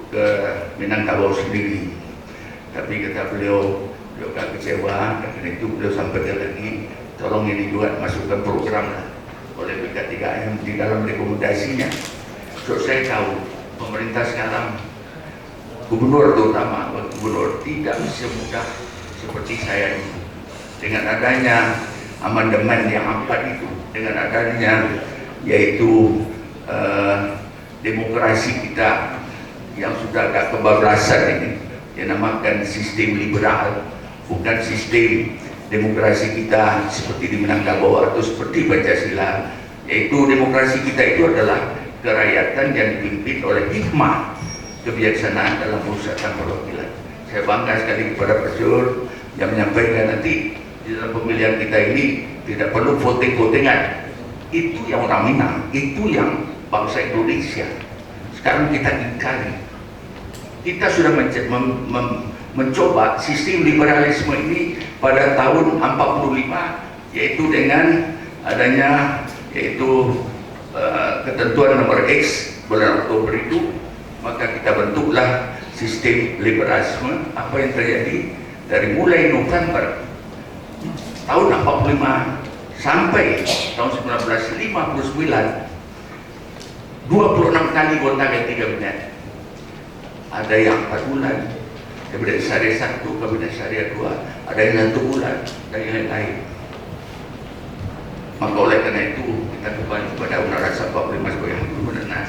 ke Minangkabau sendiri. Tapi kata beliau agak kecewa, dan karena itu beliau sampaikan lagi, tolong ini juga masukkan program lah oleh BK3M di dalam rekomendasinya. So saya tahu pemerintah sekarang, gubernur terutama gubernur tidak semudah seperti saya ini. Dengan adanya amandemen yang 4 itu, dengan adanya yaitu demokrasi kita yang sudah agak kebablasan ini, dinamakan sistem liberal, bukan sistem demokrasi kita seperti di Minangkabau atau seperti Pancasila. Yaitu demokrasi kita itu adalah kerakyatan yang dipimpin oleh hikmah kebijaksanaan dalam perusahaan perwakilan. Saya bangga sekali kepada Pak Syur yang menyampaikan nanti di dalam pemilihan kita ini tidak perlu voting-votingan. Itu yang orang Minang, itu yang bangsa Indonesia. Sekarang kita ingkari. Kita sudah mencoba sistem liberalisme ini pada tahun 45, yaitu dengan adanya yaitu ketentuan nomor X bulan Oktober itu, maka kita bentuklah sistem liberalisme. Apa yang terjadi dari mulai November tahun 45 sampai tahun 1959, 26 kali gonta ganti kabinet. Ada yang 4 bulan, kabinet syariah 1, kabinet syariah 2, ada yang 1 bulan, dan yang lain. Maka oleh karena itu kita kembali kepada Undang-Undang 45 sebagai menenas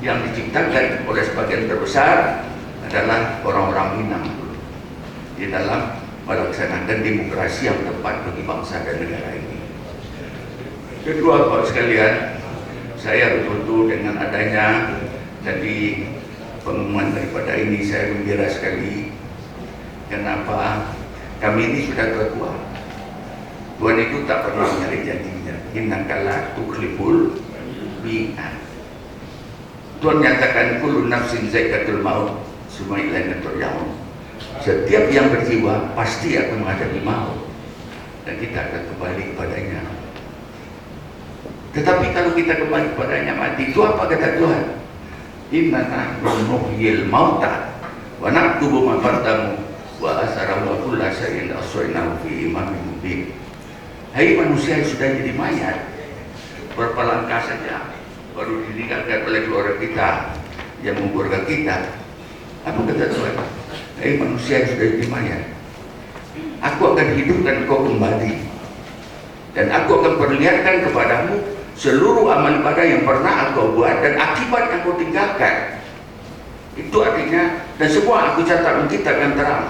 yang diciptakan oleh sebagian terbesar adalah orang-orang Minang di dalam melaksanakan demokrasi yang tepat bagi bangsa dan negara ini. Kedua, Bapak sekalian, saya betul-betul dengan adanya tadi pengumuman daripada ini, saya gembira sekali. Kenapa? Kami ini sudah tua. Tuhan itu tak pernah nyari janjinya. Innakala tukhliful mi'ad. Tuhan nyatakan kullu nafsin zaikatul maut, semua ilaina turja'un. Setiap yang berjiwa pasti akan menghadapi maut, dan kita akan kembali kepadanya. Tetapi kalau kita kembali kepadanya mati, itu apa kata Tuhan? Inna nahnu nuhyil mauta wa naktubu ma qaddamu wa asarahu wa kulla syai'in ahsaynahu fi imamin mubin. Hai manusia yang sudah jadi mayat, berapa langkah saja baru ditinggalkan oleh keluarga kita yang menguburkan kita. Apa kata Tuhan? Hai manusia yang sudah jadi mayat, aku akan hidupkan kau kembali, dan aku akan perlihatkan kepadamu seluruh amal ibadah yang pernah aku buat dan akibat yang kau tinggalkan. Itu artinya, dan semua aku catat menceritakan terang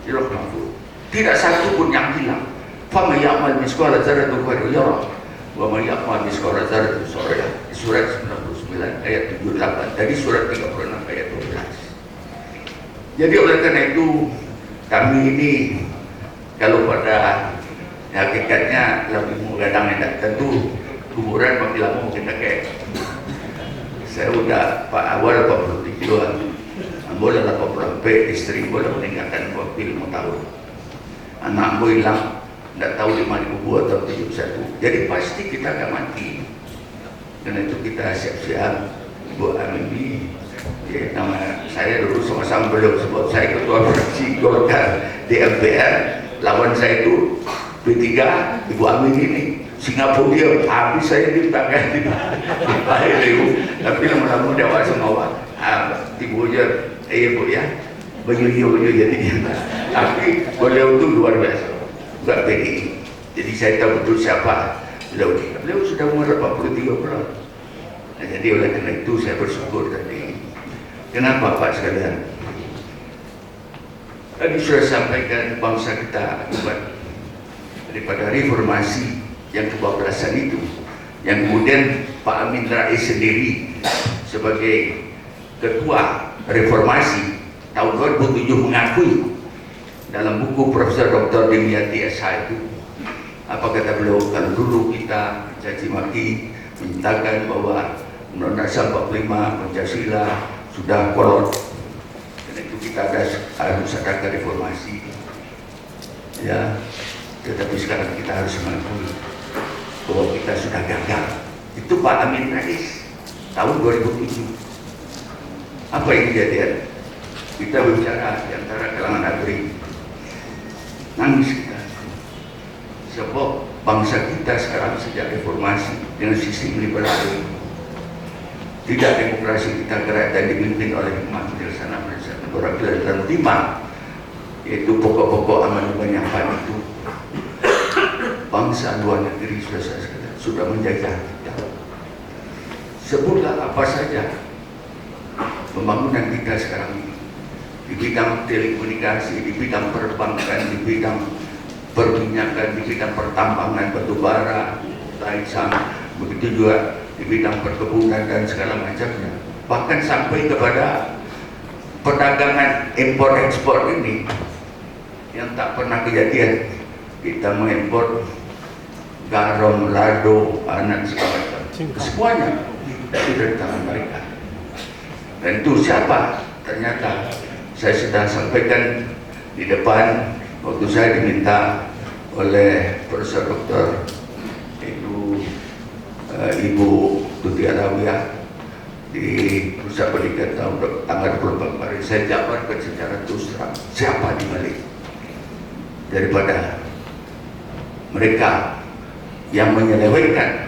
di Lauh Mahfuz. Tidak satu pun yang hilang. Faman ya'mal mithqala dzarratin khairan yarah wa man ya'mal mithqala dzarratin syarran yarah. Surat 99 ayat 78, dari surat 36 ayat 12. Jadi oleh karena itu kami ini kalau pada hakikatnya lebih menggadang tentu kuburan makin lama makin dekat. Saya udah Pak awal 43, boleh 80, istri boleh meninggalkan 25 tahun. Anak gue hilang, tidak tahu 5.000 atau 71. Jadi pasti kita akan mati. Karena itu kita siap-siap. Ibu Amini, ya, nama saya dulu sama-sama beliau, sebab saya ketua fraksi Golkar di MPR. Lawan saya itu P3, Ibu Amin ini. Singapura dia habis saya dipakai di bahaya itu, tapi lama-lama dia awak semua ibu aja, Bu ya, beliau jadi. Tapi beliau itu luar biasa, enggak PDI. Jadi saya tahu betul siapa beliau. Beliau sudah umur 83 tahun. Nah, jadi oleh karena itu saya bersyukur tadi. Kenapa Pak sekalian? Tadi sudah sampaikan bangsa kita akibat daripada reformasi yang kebablasan itu, yang kemudian Pak Amin Rais sendiri sebagai ketua reformasi tahun 2007 mengakui dalam buku Profesor Dr. Dimyati SH itu, apa kata beliau, kalau dulu kita caci maki menyatakan bahwa Undang-Undang 45 Pancasila sudah kolot, dan itu kita harus adakan reformasi ya, tetapi sekarang kita harus mengakui bahwa kita sudah gagal. Itu Pak Amin Rais tahun 2007. Apa yang kejadian? Kita bicara di antara kalangan negeri, nangis kita. Sebab bangsa kita sekarang sejak reformasi dengan sistem liberal, tidak demokrasi kita gerak dan dipimpin oleh Majelis Negara Pilihan 5, yaitu pokok-pokok amandemen yang itu. Bangsa luar negeri sudah menjajah kita. Sebutlah apa saja pembangunan kita sekarang ini di bidang telekomunikasi, di bidang perbankan, di bidang perminyakan, di bidang pertambangan batu bara, laisang, begitu juga di bidang perkebunan dan segala macamnya. Bahkan sampai kepada perdagangan impor ekspor ini yang tak pernah kejadian. Kita mengimpor garam, lado, anak segala macam, semuanya itu dari tangan mereka. Dan itu siapa? Ternyata saya sudah sampaikan di depan waktu saya diminta oleh Profesor Dr. Ibu Tuti Alawiyah di Pusat Pendidikan tanggal 24 kemarin. Saya jabarkan secara terus terang siapa di balik daripada mereka yang menyelewengkan,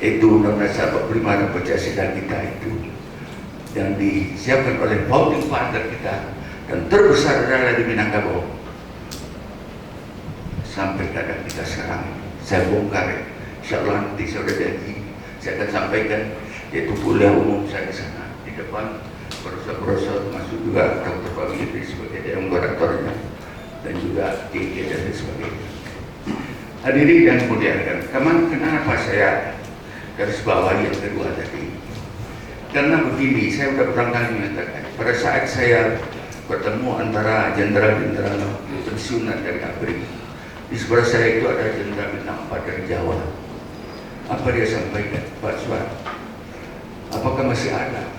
yaitu Undang-Undang 45 dan Pancasila kita itu yang disiapkan oleh founding father kita dan terbesar adalah di Minangkabau. Sampai keadaan kita sekarang saya bongkar, insya Allah nanti saya sudah janji saya akan sampaikan, yaitu kuliah umum saya di sana di depan profesor-profesor, masuk juga Dr. Pak Giri sebagai dewan moderatornya dan juga KK dan sebagainya. Hadirin dan muliakan, kenapa saya garis bawahi yang kedua tadi? Karena begini, saya sudah berkali mengatakan, pada saat saya bertemu antara jenderal-jenderal pensiunan dari ABRI, di sebelah saya itu ada jenderal bintang 4 dari Jawa. Apa dia sampaikan? Pak Suat, apakah masih ada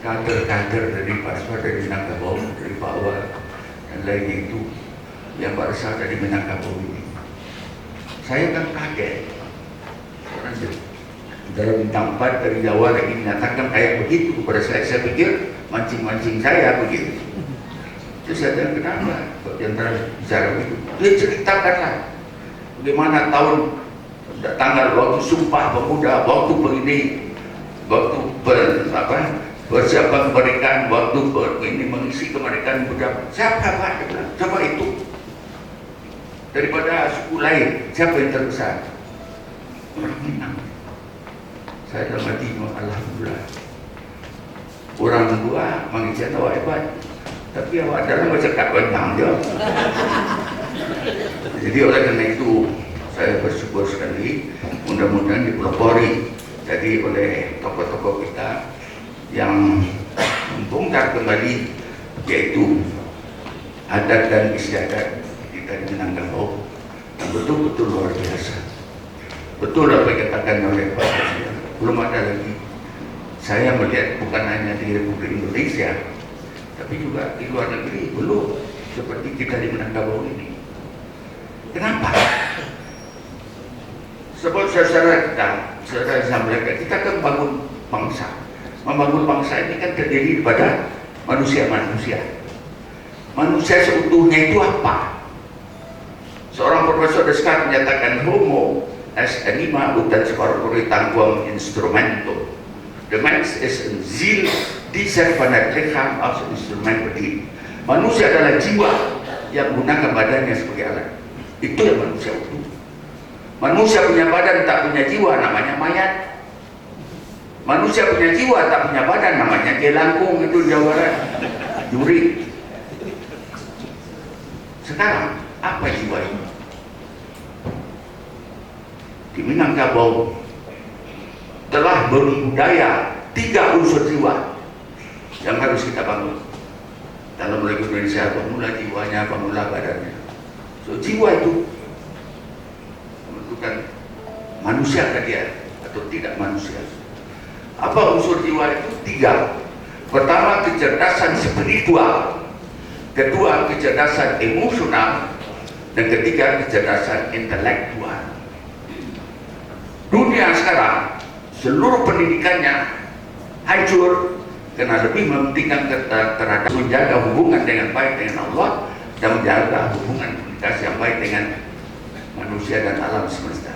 kader-kader dari Pak Suat, dari Minangkabau, dari Pak Awal dan lainnya itu yang berasal dari Minangkabau ini? Saya kan kaget. Dalam bintang 4 dari Jawa lagi menyatakan kayak begitu kepada saya. Saya pikir mancing-mancing saya begitu. Terus saya tanya, kenapa kok jenderal bicara begitu? Dia ceritakanlah bagaimana tanggal waktu Sumpah Pemuda, waktu begini, waktu persiapan kemerdekaan, waktu ini mengisi kemerdekaan budak. Siapa Pak? Siapa itu? Daripada suku lain, siapa yang terbesar? Orang Minang. Saya dalam hati, alhamdulillah. Orang tua mengizinkan awak hebat, tapi awak dalam macam kat bentang je. Jadi oleh karena itu saya bersyukur sekali, mudah-mudahan dipelopori jadi oleh tokoh-tokoh kita yang membongkar kembali, yaitu adat dan istiadat kita di Minangkabau yang betul-betul luar biasa. Betul apa yang dikatakan oleh Pak Presiden. Belum ada lagi. Saya melihat bukan hanya di Republik Indonesia, tapi juga di luar negeri belum seperti kita di Minangkabau ini. Kenapa? Sebab saudara mereka, kita kan bangun bangsa. Membangun bangsa ini kan terdiri pada manusia-manusia. Manusia seutuhnya itu apa? Seorang Profesor Descartes menyatakan homo as anima utan corpore tanquam instrumento. The man is een ziel die zich van het lichaam als instrument bedient. Manusia adalah jiwa yang menggunakan badannya sebagai alat. Itu yang manusia utuh. Manusia punya badan tak punya jiwa, namanya mayat. Manusia punya jiwa tak punya badan, namanya jelangkung, itu di Jawa Barat, juri. Sekarang apa jiwa ini? Di Minangkabau telah berbudaya 3 unsur jiwa yang harus kita bangun dalam lagu Indonesia. Bangunlah jiwanya, bangunlah badannya. So jiwa itu menentukan manusia ke dia atau tidak manusia. Apa unsur jiwa itu? 3. Pertama, kecerdasan spiritual. Kedua, kecerdasan emosional. Dan ketiga, kecerdasan intelektual. Dunia sekarang seluruh pendidikannya hancur karena lebih mementingkan terhadap menjaga hubungan dengan baik dengan Allah dan menjaga hubungan komunikasi yang baik dengan manusia dan alam semesta.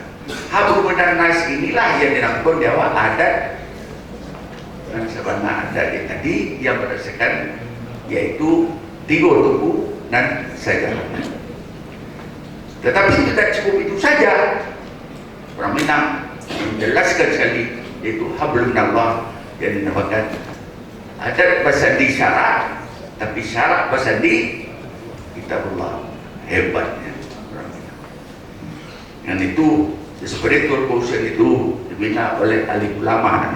Hablum minan nas inilah yang dirangkum Jawa adat dan sabana adat yang tadi yang berdasarkan yaitu 3 tuku dan sejarahnya. Tetapi tidak cukup itu saja. Orang Minang menjelaskan sekali yaitu hablum minallah yang dinamakan adat basandi syarat, tapi syarat basandi kitabullah. Hebatnya orang Minang. Dan itu spiritual quotient itu dibina oleh ahli ulama.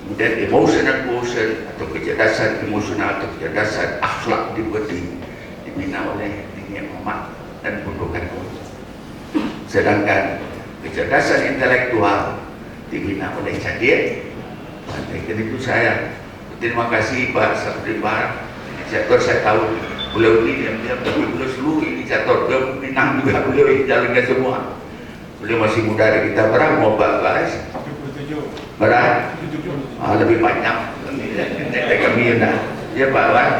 Kemudian emotional quotient atau kecerdasan emosional atau kecerdasan akhlak dibina oleh dunia umat dan pendudukan. Sedangkan kecerdasan intelektual dibina oleh Cadir. Dan itu saya terima kasih Pak Sabrimbar, inisiator. Saya tahu beliau ini dia beliau seluruh inisiator, beliau Minang juga beliau jalankan semua. Beliau masih muda dari kita, berapa mau bahas? Berapa? Lebih banyak. Kami dah, dia Pak Wan,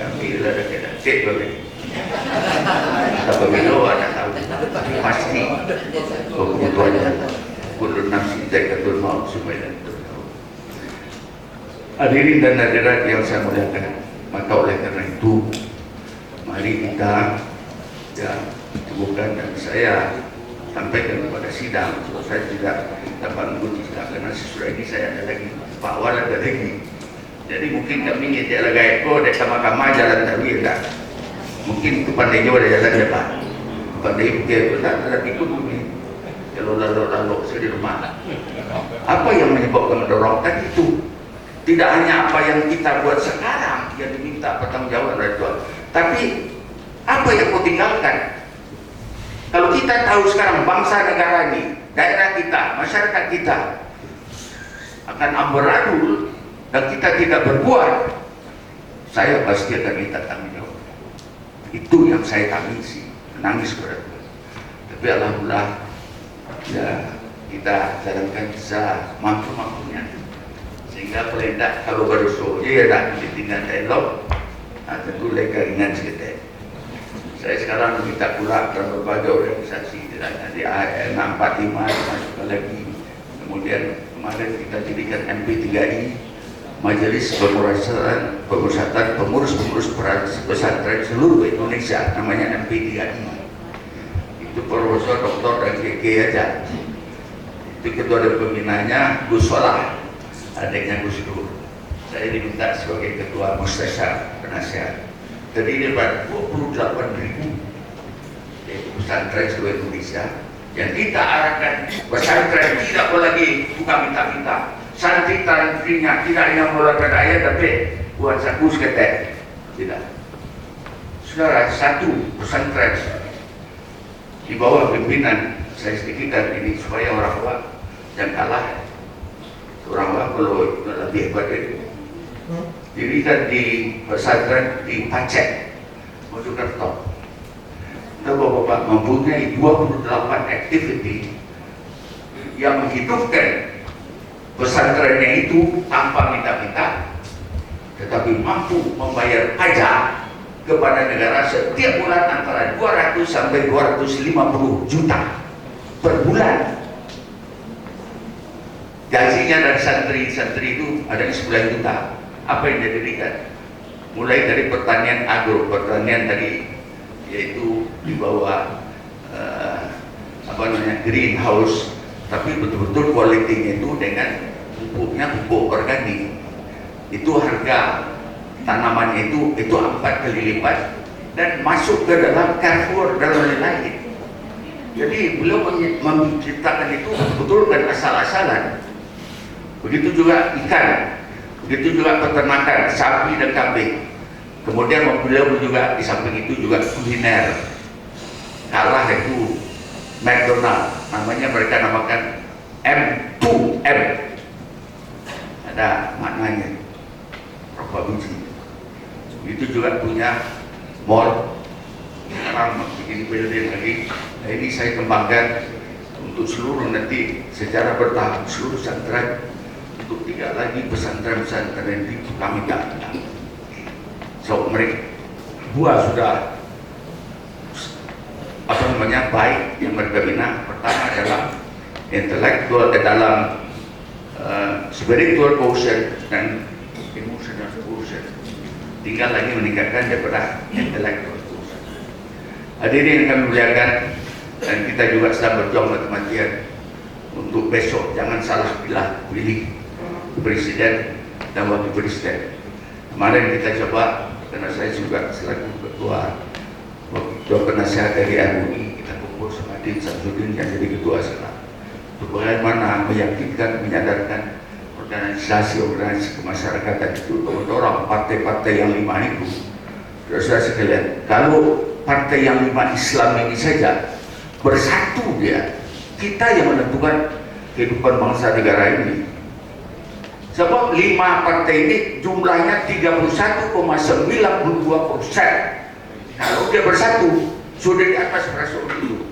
kami dah ada cek boleh. Tapi beliau ada tahu pasti kebutuhannya. Kudu nafsi zakatul maut supaya tahu. Hadirin dan hadirat yang saya muliakan, maka oleh karena itu mari kita bukan dan saya sampaikan kepada sidang. Saya tidak dapat mengikuti sidang karena sesudah ini saya ada lagi Pak Wal ada lagi. Jadi mungkin kami tidak lagi ekor dari kamar-kamar jalan tadi enggak. Mungkin itu pandai jauh dari jalan Pak. Pandai itu tidak ikut kami. Kalau lalu saya di rumah. Apa yang menyebabkan mendorong tadi itu? Tidak hanya apa yang kita buat sekarang yang diminta pertanggungjawaban oleh Tuhan, tapi apa yang kau tinggalkan? Kalau kita tahu sekarang bangsa negara ini, daerah kita, masyarakat kita akan amburadul dan kita tidak berbuat, saya pasti akan minta tanggung jawab. Itu yang saya tangisi, menangis kepada Tuhan. Tapi alhamdulillah, ya kita jalankan semampu-mampunya. Sehingga pelendak kalau bersuruh dia tak ditinggal dialog, tentu mereka ringan sedikit. Saya sekarang minta pula dalam berbagai organisasi, di AN 65 masuk lagi. Kemudian kemarin kita jadikan MP3I, Majelis Pemusatan Pengurus-Pengurus Pesantren seluruh Indonesia, namanya MP3I. Itu Profesor Dr. dan KK aja. Itu ketua dan pembinanya Gus Solah, adiknya Gus Dur. Saya diminta sebagai ketua Mustasyar penasihat. Terdiri dari 28.000 yaitu pesantren seluruh Indonesia yang kita arahkan pesantren tidak boleh lagi buka minta-minta. Santri-santrinya tidak yang mengeluarkan ayat tapi buat saku seketek. Tidak. Saudara, satu pesantren di bawah pimpinan saya sedikit ini supaya orang tua yang kalah. Orang tua kalau lebih hebat itu dirikan di pesantren di Aceh, Mojokerto. Bapak-bapak mempunyai 28 aktiviti yang menghidupkan pesantrennya itu tanpa minta-minta, tetapi mampu membayar pajak kepada negara setiap bulan antara 200 sampai 250 juta per bulan. Gajinya dari santri-santri itu ada 9 juta. Apa yang dia dirikan? Mulai dari pertanian agro, pertanian tadi yaitu di bawah greenhouse, tapi betul-betul kualitinya itu dengan pupuknya pupuk organik. Itu harga tanamannya itu 4 kali lipat dan masuk ke dalam Carrefour dan lain-lain. Jadi beliau menciptakan itu betul dan asal-asalan. Begitu juga ikan. Begitu juga peternakan sapi dan kambing. Kemudian beliau juga di samping itu juga kuliner. Kalah itu McDonald, namanya mereka namakan M2M. Ada maknanya. Berapa biji. Begitu juga punya mall. Sekarang bikin building lagi. Nah, ini saya kembangkan untuk seluruh nanti secara bertahap seluruh pesantren untuk tidak lagi pesantren-pesantren itu kami tak kenal. So mereka buah sudah baik yang mereka bina. Pertama adalah intelektual dalam spiritual quotient dan emotional quotient. Tinggal lagi meningkatkan daripada intellectual quotient. Hadirin yang kami muliakan, dan kita juga sedang berjuang mati-matian untuk besok jangan salah pilih presiden dan wakil presiden. Kemarin kita coba, karena saya juga selaku ketua penasihat dari RUI, kita kumpul sama Din Samsudin yang jadi ketua sana. Bagaimana meyakinkan, menyadarkan organisasi kemasyarakatan itu mendorong partai-partai yang 5 itu. Saudara sekalian, kalau partai yang 5 Islam ini saja bersatu dia, kita yang menentukan kehidupan bangsa negara ini. Sebab 5 partai ini jumlahnya 31,92%. Kalau dia bersatu, sudah di atas threshold itu.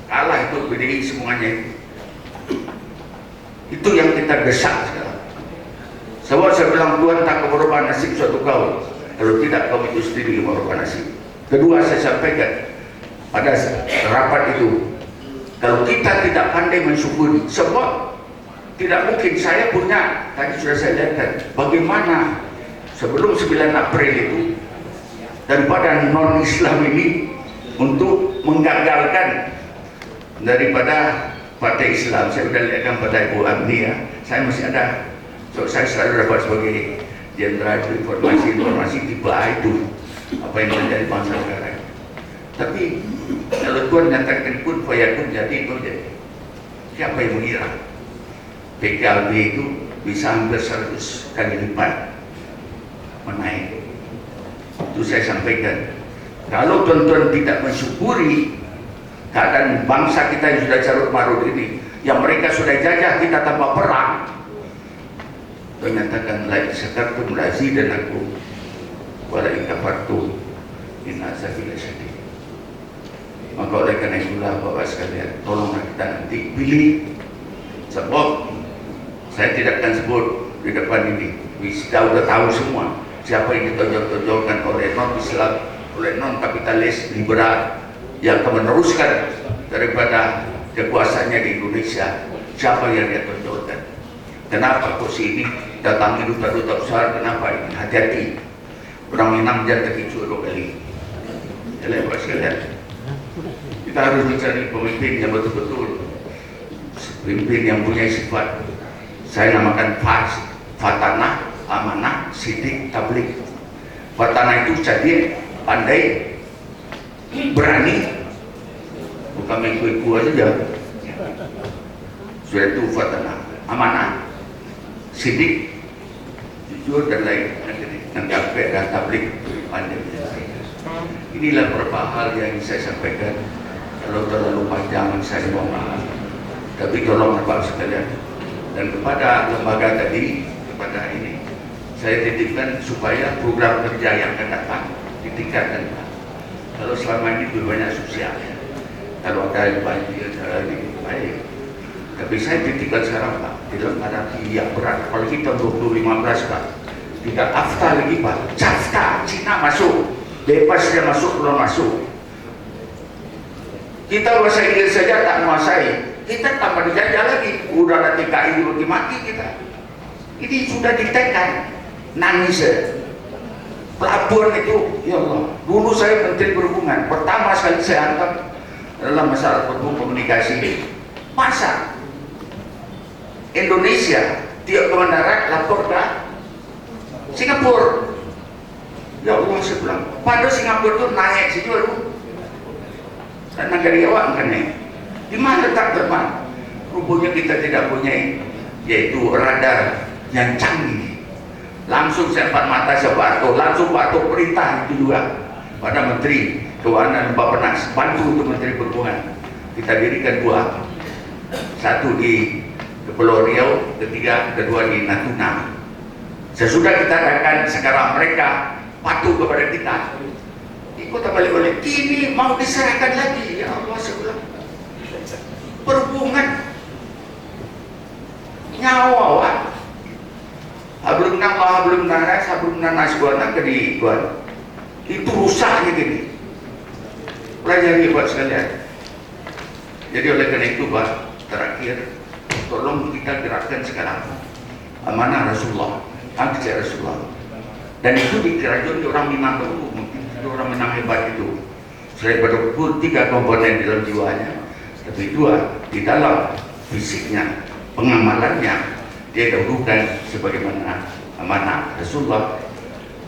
Kalah itu PDI semuanya itu. Itu yang kita desak sekarang. Sebab saya bilang Tuhan tak merubah nasib suatu kaum kalau tidak kaum itu sendiri merubah nasib. Kedua, saya sampaikan pada rapat itu, kalau kita tidak pandai mensyukuri, sebab tidak mungkin saya punya, tadi sudah saya lihatkan bagaimana sebelum 9 April itu daripada non-Islam ini untuk menggagalkan daripada partai Islam. Saya sudah lihatkan pada Ibu Amni ya, saya masih ada, so, saya selalu dapat sebagai jenderal informasi tipe A itu apa yang terjadi bangsa negara. Tapi kalau Tuhan nyatakan pun fayakun jadi itu jadi. Siapa yang mengira PKB itu bisa hampir 100 kali lipat menaik. Itu saya sampaikan. Kalau tuan-tuan tidak mensyukuri keadaan bangsa kita yang sudah carut marut ini, yang mereka sudah jajah kita tanpa perang, menyatakan la syakartum la zidanakum wa la in kafartum in azabi lasyadid. Maka oleh karena itulah Bapak sekalian, tolonglah kita nanti pilih. Sebab saya tidak akan sebut di depan ini, kita sudah tahu semua siapa yang ditonjol-tonjolkan oleh non-Islam, oleh non-kapitalis liberal yang akan meneruskan daripada kekuasaannya di Indonesia. Siapa yang dia tonjolkan? Kenapa kok si ini datangi duta-duta besar? Kenapa ini? Hati-hati, orang Minang jangan terkejut 2 kali. Jadi Bapak sekalian, kita harus mencari pemimpin yang betul-betul, pemimpin yang punya sifat, saya namakan fatanah, amanah, sidik, tablik. Fatanah itu jadi pandai, berani, bukan mengikut aja. Sudah itu fatanah, amanah, sidik, jujur dan lain sebagainya, dan tablik, pandai. Inilah beberapa hal yang saya sampaikan. Kalau terlalu panjang saya mohon maaf, tapi tolong Bapak sekalian, dan kepada lembaga tadi, kepada ini saya titipkan supaya program kerja yang akan datang ditingkatkan. Kalau selama ini lebih banyak sosial ya, kalau ada yang banjir lebih baik, tapi saya titipkan sekarang Pak, tidak ada yang berat. Kalau kita 2015 Pak, tidak AFTA lagi Pak, CAFTA, Cina masuk, bebas dia masuk, belum masuk. Kita bahasa Inggris saja tak menguasai, kita tambah dijajah lagi, udah ada TKI mati kita. Ini sudah ditekan, nangis saya. Pelabuhan itu, ya Allah, dulu saya Menteri Perhubungan, pertama sekali saya hantam dalam masalah komunikasi. Masa Indonesia tiap kemana darat lapor ke Singapura? Ya Allah, saya bilang, pada Singapura itu naik situ aduh. Dan negara awak kan nih, di mana tak terbang? Rupanya kita tidak punya, yaitu radar yang canggih. Langsung saya empat mata saya Pak, langsung Pak Tok perintah itu juga pada Menteri Keuangan Bappenas, bantu untuk Menteri Perhubungan. Kita dirikan 2, satu di Pulau Riau, kedua di Natuna. Sesudah kita adakan, sekarang mereka patuh kepada kita. Kota balik-balik, ini mau diserahkan lagi, ya Allah sebelum perhubungan nyawa Hablum minallah, hablum minanas, hablum minanas gua di gua. Itu rusaknya gini. Pelajari buat sekalian. Jadi oleh karena itu Pak, terakhir tolong kita gerakkan sekarang amanah Rasulullah, aksi Rasulullah. Dan itu di kerajaan orang Minang dulu, mungkin itu orang Minang hebat itu. Selain betul 3 komponen dalam jiwanya, tapi 2 di dalam fisiknya, pengamalannya dia dahulukan sebagaimana amanah Rasulullah.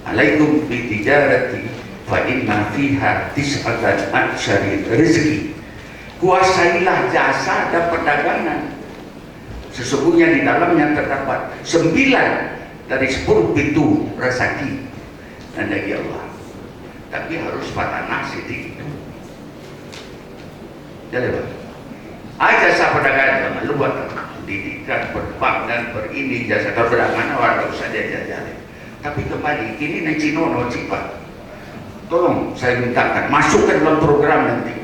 Alaikum bi tijarati fa inna fiha tis'atan aksyari rezeki. Kuasailah jasa dan perdagangan. Sesungguhnya di dalamnya terdapat 9 dari 10 pintu rezeki dan dari Allah. Tapi harus fatanah sedikit. Jadi Pak, jasa perdagangan luar pendidikan, perbankan, berini, jasa perdagangan orang usah jalan. Tapi kembali, ini Cino no Cipa. Tolong saya mintakan, masukkan dalam program nanti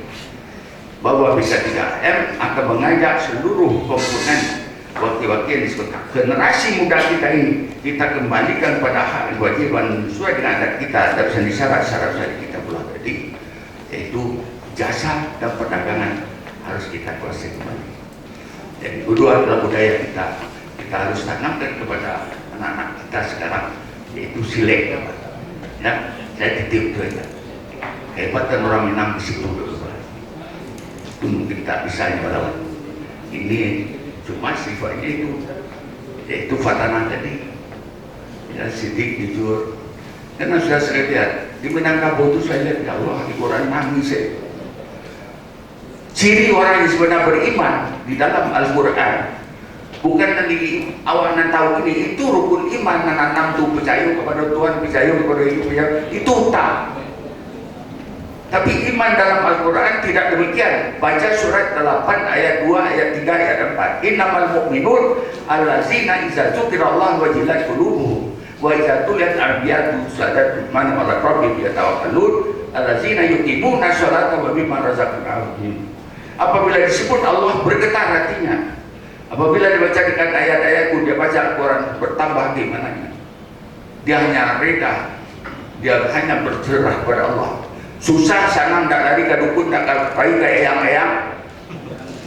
bahwa bisa 3M akan mengajak seluruh komponen wakil-wakil di kota. Generasi muda kita ini kita kembalikan pada hak kewajiban sesuai dengan adat kita, dan syarat-syarat kita pula tadi, yaitu jasa dan perdagangan harus kita kuasai kembali. Jadi kedua adalah budaya kita harus tanamkan kepada anak-anak kita sekarang, yaitu silek. Ya, saya titip itu aja. Kehebatan orang Minang di situ dulu. Itu mungkin tak bisa melawan. Ini cuma sifatnya itu, yaitu fatanah tadi. Ya, sidik, jujur. Karena sudah saya lihat di Minangkabau itu, saya lihat ya Allah, di Quran nangis ya. Ciri orang yang sebenarnya beriman di dalam Al-Quran bukan nanti awak nak tahu ini, itu rukun iman nanam tu percaya kepada Tuhan, percaya kepada itu tak. Tapi iman dalam Al-Quran tidak demikian. Baca surat 8 ayat 2, ayat 3, ayat 4. Innamal mu'minun allazina idza dzukirallahu wajilat qulubuhum wa idza tuliyat ayatu sadat man ala rabbihim yatawakkalun allazina yuqimuna sholata wa mimma razaqnahum. Apabila disebut Allah bergetar hatinya. Apabila dibacakan ayat-ayatku, dia baca Al-Quran, bertambah keimanannya. Dia hanya reda, dia hanya berserah kepada Allah. Susah sana tidak lari ke dukun, tidak pergi ke eyang-eyang.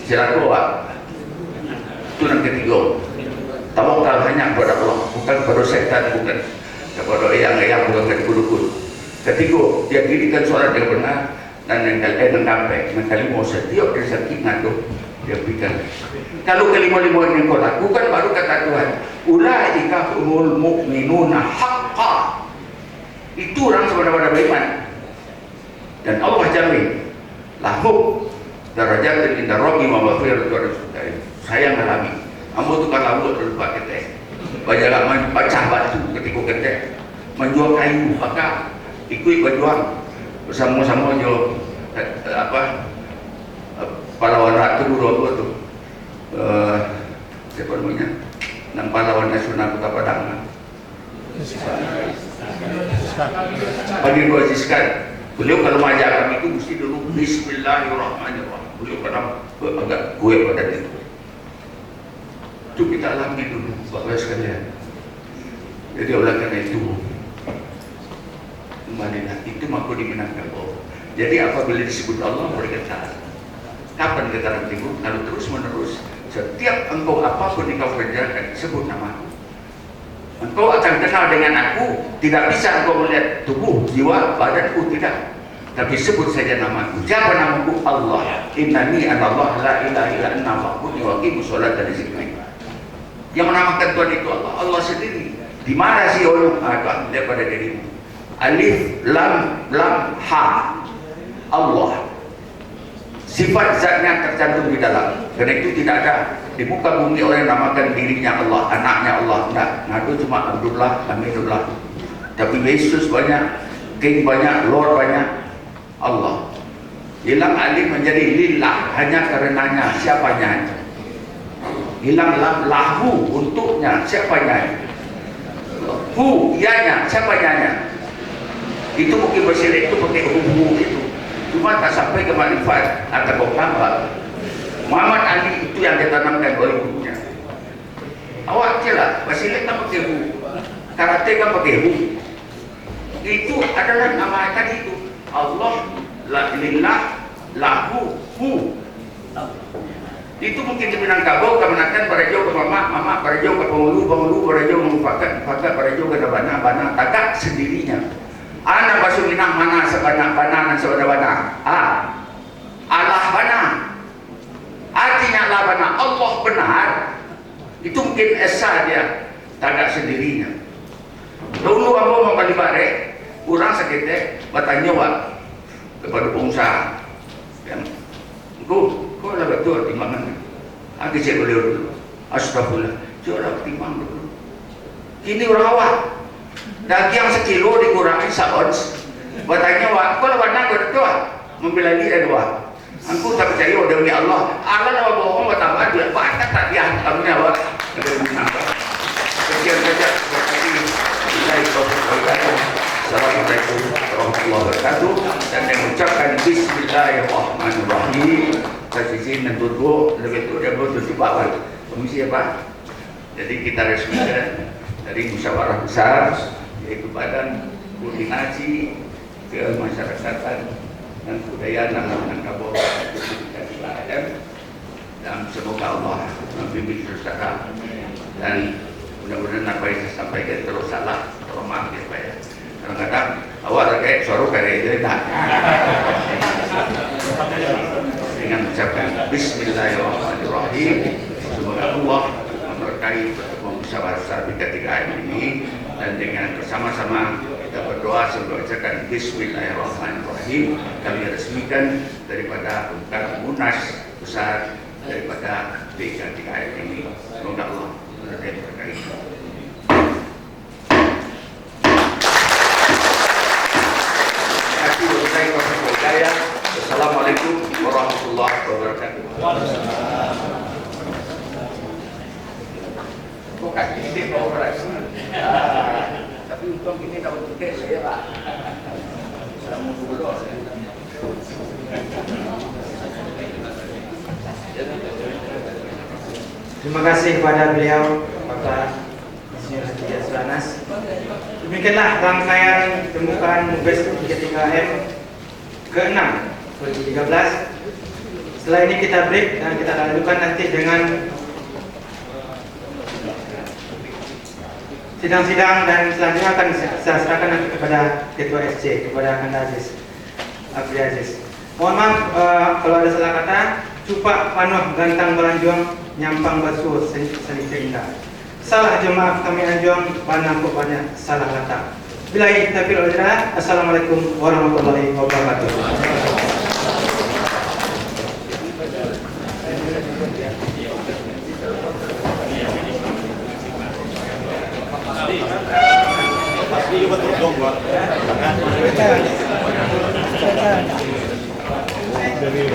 Silakan doa. Itu yang ketiga. Tawakal hanya kepada Allah, bukan kepada setan, bukan kepada eyang-eyang, bukan kepada dukun. Ketiga, dia dirikan sholat yang benar, dan yang kelima setiap dia sakit ngadu dia berikan. Kalau kelima-lima yang kau lakukan, baru kata Tuhan, ulaika humul mu'minuna haqqa. Itu orang sebenar-benar beriman. Dan Allah jamin lahum darajat inda rabbi wa maghfiratu wa rizqan. Saya ngalami. Ambo tukang lalu lupa kita. Banyak pecah batu ketika kita menjual kayu, maka ikut berjuang bersama-sama jo pahlawan ratu dulu tu siapa namanya, nang pahlawan nasional Kota Padang, Hadir Wajiskan. Beliau kalau mengajak kami itu mesti dulu Bismillahirrahmanirrahim. Beliau pernah agak gue pada itu. Itu kita alami dulu Bapak sekalian. Jadi oleh karena itu kembalilah, itu mampu dimenangkan Allah. Jadi apabila disebut Allah bergetar. Kapan getaran timbul? Kalau terus menerus setiap engkau apapun yang kau kerjakan sebut namaku. Engkau akan kenal dengan aku. Tidak bisa engkau melihat tubuh, jiwa, badanku, tidak. Tapi sebut saja namaku. Siapa namaku? Allah. Innani anallah la ilaha illa ana fa'budni wa qimus sholata li dzikri. Yang menamakan Tuhan itu Allah. Allah sendiri. Di mana sih ulum ada daripada dirimu? Alif lam ha. Allah. Sifat zatnya tercantum di dalam. Karena itu tidak ada di muka bumi orang yang namakan dirinya Allah, anaknya Allah. Tidak. Ngadu cuma Abdullah, Hamidullah. Tapi Yesus banyak, King banyak, Lord banyak, Allah. Hilang alif menjadi lillah, hanya karenanya, siapanya. Hilang lam, lahu, untuknya, siapanya. Hu, ianya, siapanya. Itu mungkin bersirik itu pakai hu itu. Cuma tak sampai ke manfaat atau tambah. Muhammad Ali itu yang ditanamkan oleh gurunya. Awak je lah, basilik tak pakai hu. karate kan pakai hu. Itu adalah nama tadi itu. Allah, lillah, lahu, hu. Itu mungkin di Minangkabau kemenakan para jauh ke mama para jauh ke pengulu para jauh mengupakan para jauh ke bana tagak sendirinya. Anak basuh minang mana sabana dan sabana Allah bana. Artinya Allah bana, Allah benar. Itu mungkin esa dia tagak sendirinya. Dulu ambo mau balibare, kurang sakitnya bertanya kepada pengusaha. Kau lah betul timbangan. Aku cek beliau dulu. Astagfirullah. Coba timbang dulu. Kini orang awak. Daging sekilo dikurangi seons. Bertanya kau lah mana kau betul? Membela diri dua. Aku tak percaya demi Allah. Allah lah bohong bertambah dia. Bakat tak dia kami awak. Sekian saja. Assalamualaikum warahmatullahi wabarakatuh. Dan yang mengucapkan Bismillahirrahmanirrahim. Kasih dan turbo lebih tu dia betul di bawah komisi apa? Jadi kita resmikan dari musyawarah besar, yaitu Badan Koordinasi Kemasyarakatan dan Kebudayaan Minangkabau dan semoga Allah membimbing saudara dan mudah-mudahan apa yang saya sampaikan terus salah, terus maaf ya Pak ya. Kadang-kadang awak kayak suara kayak itu tak. Dengan mengucapkan Bismillahirrahmanirrahim, semoga Allah memberkahi pertemuan musyawarah besar tiga ini, dan dengan bersama-sama kita berdoa sebelum mengucapkan Bismillahirrahmanirrahim kami resmikan daripada munas besar daripada tiga ini. Semoga Allah memberkahi. Assalamualaikum warahmatullahi wabarakatuh. Bukan ini operasi. Tapi untung ini tak untuk saya Pak. Selamat dulu. Terima kasih kepada beliau Bapak Sr. Haji Yasranas. Demikianlah rangkaian pembukaan MUBES 33M ke-6 2013. Setelah ini kita break dan kita lanjutkan nanti dengan sidang-sidang, dan selanjutnya akan saya serahkan nanti kepada Ketua SC, kepada Anda Abdi Aziz. Mohon maaf kalau ada salah kata. Cupak panuh gantang belanjuang nyampang basuh selita indah. Salah jemaah kami anjong banyak banyak salah kata. Billahi taufiq wal hidayah. Assalamualaikum warahmatullahi wabarakatuh. Dari